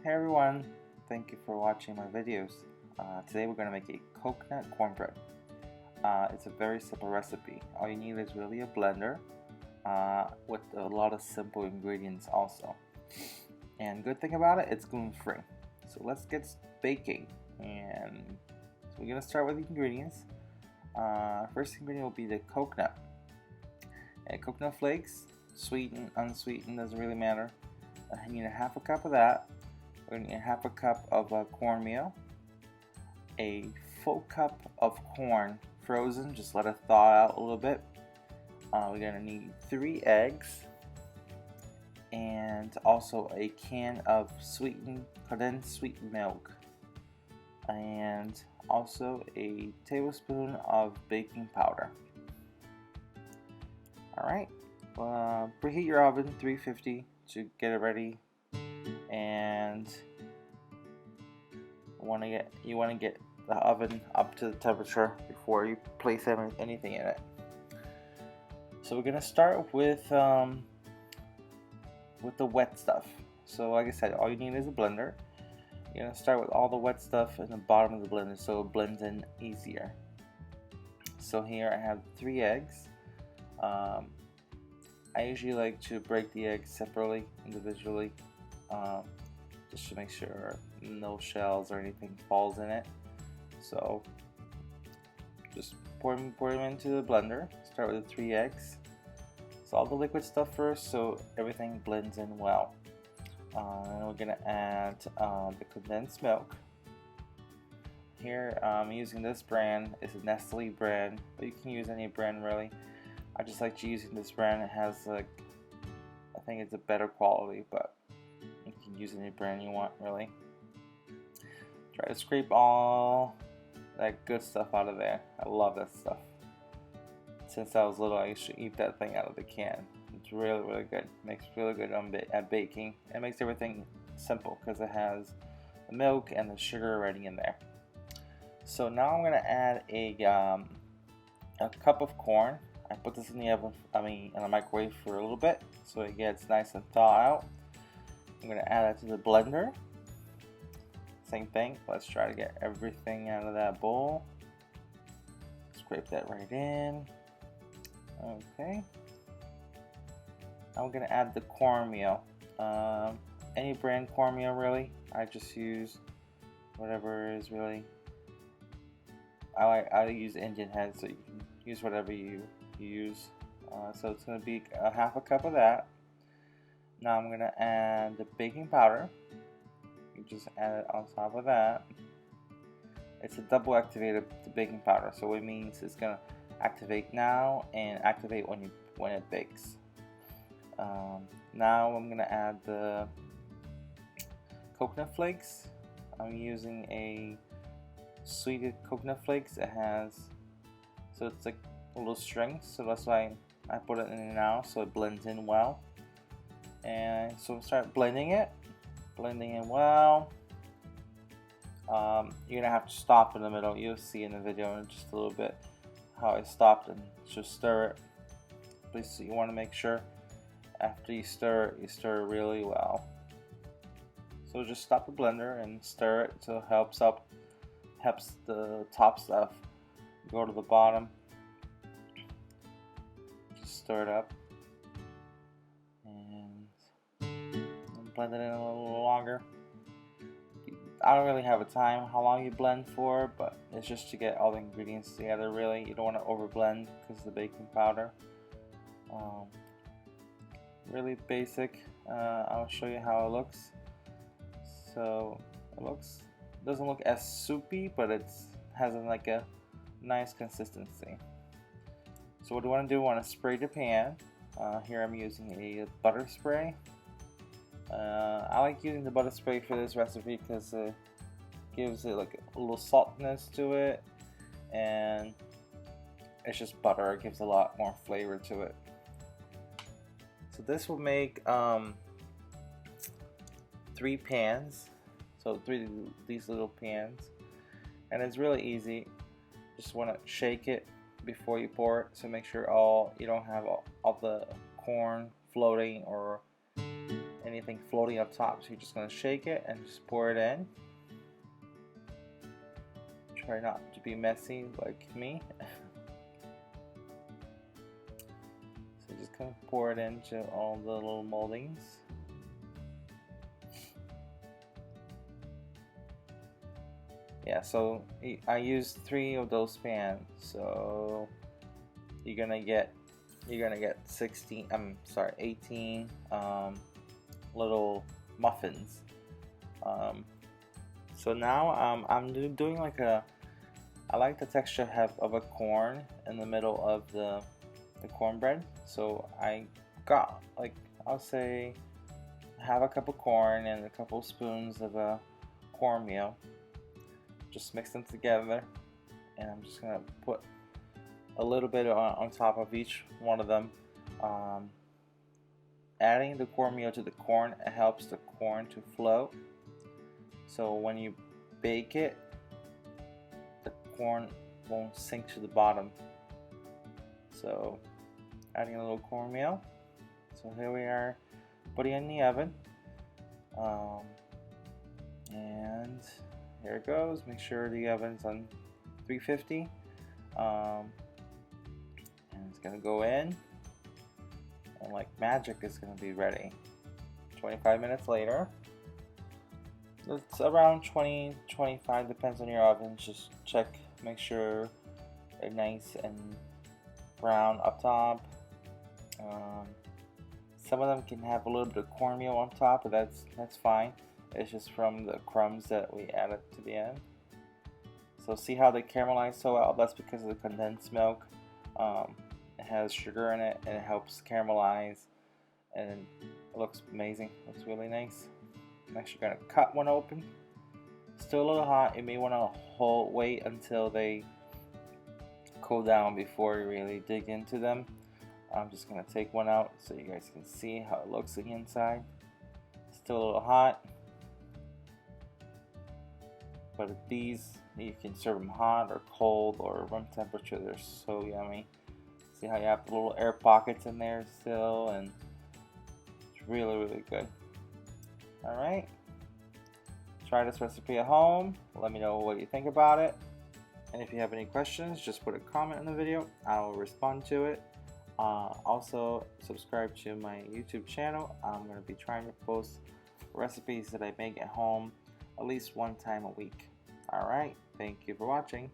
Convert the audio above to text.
Hey everyone, thank you for watching my videos. Today we're going to make a coconut cornbread. It's a very simple recipe. All you need is really a blender with a lot of simple ingredients also. And good thing about it, it's gluten-free. So let's get baking. And so we're going to start with the ingredients. First ingredient will be the coconut. And coconut flakes, sweetened, unsweetened, doesn't really matter. I need a half a cup of that. We're going to need a half a cup of cornmeal, a full cup of corn frozen, just let it thaw out a little bit. We're going to need 3 eggs and also a can of condensed sweetened milk, and also a tablespoon of baking powder. Alright, preheat your oven 350 to get it ready. And you want to get the oven up to the temperature before you place anything in it. So we're gonna start with the wet stuff. So like I said, all you need is a blender. You're gonna start with all the wet stuff in the bottom of the blender so it blends in easier. So here I have 3 eggs. I usually like to break the eggs separately, individually. Just to make sure no shells or anything falls in it. So just pour them into the blender. Start with the 3 eggs. So all the liquid stuff first, so everything blends in well. And we're gonna add the condensed milk. Here I'm using this brand. It's a Nestle brand, but you can use any brand really. I just like using this brand. It has like, I think it's a better quality, but you can use any brand you want really. Try to scrape all that good stuff out of there. I love that stuff. Since I was little, I used to eat that thing out of the can. It's really good. Makes really good at baking. It makes everything simple because it has the milk and the sugar already in there. So now I'm gonna add a cup of corn. I put this in the oven, in the microwave for a little bit so it gets nice and thaw out. I'm going to add that to the blender. Same thing. Let's try to get everything out of that bowl. Scrape that right in. Okay. Now we're going to add the cornmeal. Any brand cornmeal really. I just use whatever is really. I use Indian head, so you can use whatever you use. So it's going to be a half a cup of that. Now I'm going to add the baking powder. You just add it on top of that. It's a double activated baking powder, so it means it's going to activate now and activate when it bakes. Now I'm going to add the coconut flakes. I'm using a sweetened coconut flakes. So it's like a little string, so that's why I put it in now so it blends in well. And so start blending in well. You're gonna have to stop in the middle. You'll see in the video in just a little bit how I stopped, and just stir it. Please, you want to make sure after you stir it really well. So just stop the blender and stir it so it helps the top stuff go to the bottom. Just stir it up and blend it in a little longer. I don't really have a time how long you blend for, but it's just to get all the ingredients together really. You don't want to over blend because of the baking powder. Really basic. I'll show you how it looks. So it doesn't look as soupy, but it has like a nice consistency. So what do you want to do? You want to spray the pan. Here I'm using a butter spray. I like using the butter spray for this recipe because it gives it like a little saltiness to it, and it's just butter. It gives a lot more flavor to it. So this will make 3 pans. So 3 these little pans, and it's really easy. Just want to shake it before you pour it, so make sure you don't have all the corn floating or anything floating up top. So you're just going to shake it and just pour it in. Try not to be messy like me. So just kind of pour it into all the little moldings. Yeah, so I used 3 of those pans, so you're gonna get 18 little muffins. So now I'm doing like I like the texture of a corn in the middle of the cornbread. So I got, like, I'll say half a cup of corn and a couple spoons of cornmeal. Just mix them together, and I'm just gonna put a little bit on top of each one of them. Adding the cornmeal to the corn, it helps the corn to float. So when you bake it, the corn won't sink to the bottom. So adding a little cornmeal. So here we are, putting it in the oven. And here it goes. Make sure the oven's on 350. And it's gonna go in, and like magic, it's gonna be ready. 25 minutes later. It's around 20-25, depends on your oven. Just check, make sure they're nice and brown up top. Some of them can have a little bit of cornmeal on top, but that's fine. It's just from the crumbs that we added to the end. So see how they caramelize so well? That's because of the condensed milk. It has sugar in it, and it helps caramelize, and it looks amazing. Looks really nice. I'm actually gonna cut one open. Still a little hot. You may want to wait until they cool down before you really dig into them. I'm just gonna take one out so you guys can see how it looks on the inside. Still a little hot. But these, you can serve them hot or cold or room temperature. They're so yummy. See how you have the little air pockets in there still, and it's really, really good. Alright, try this recipe at home. Let me know what you think about it. And if you have any questions, just put a comment in the video. I will respond to it. Also, subscribe to my YouTube channel. I'm going to be trying to post recipes that I make at home at least one time a week. Alright, thank you for watching.